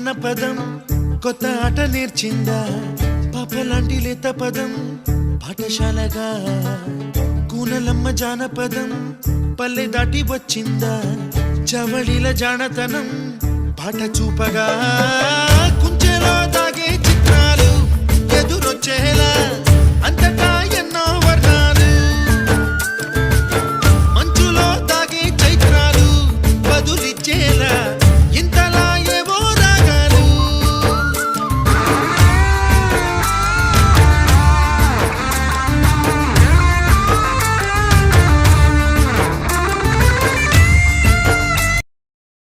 అన్న పదం కొత్త ఆట నేర్చిందా పాపలాంటి లేత పదం పాఠశాలగా కూనలమ్మ జానపదం పల్లె దాటి వచ్చిందా చవళిల జానతనం పాట చూపగా కుంచెలో దాగే చిత్రాలు ఎదురొచ్చేలా అంతటా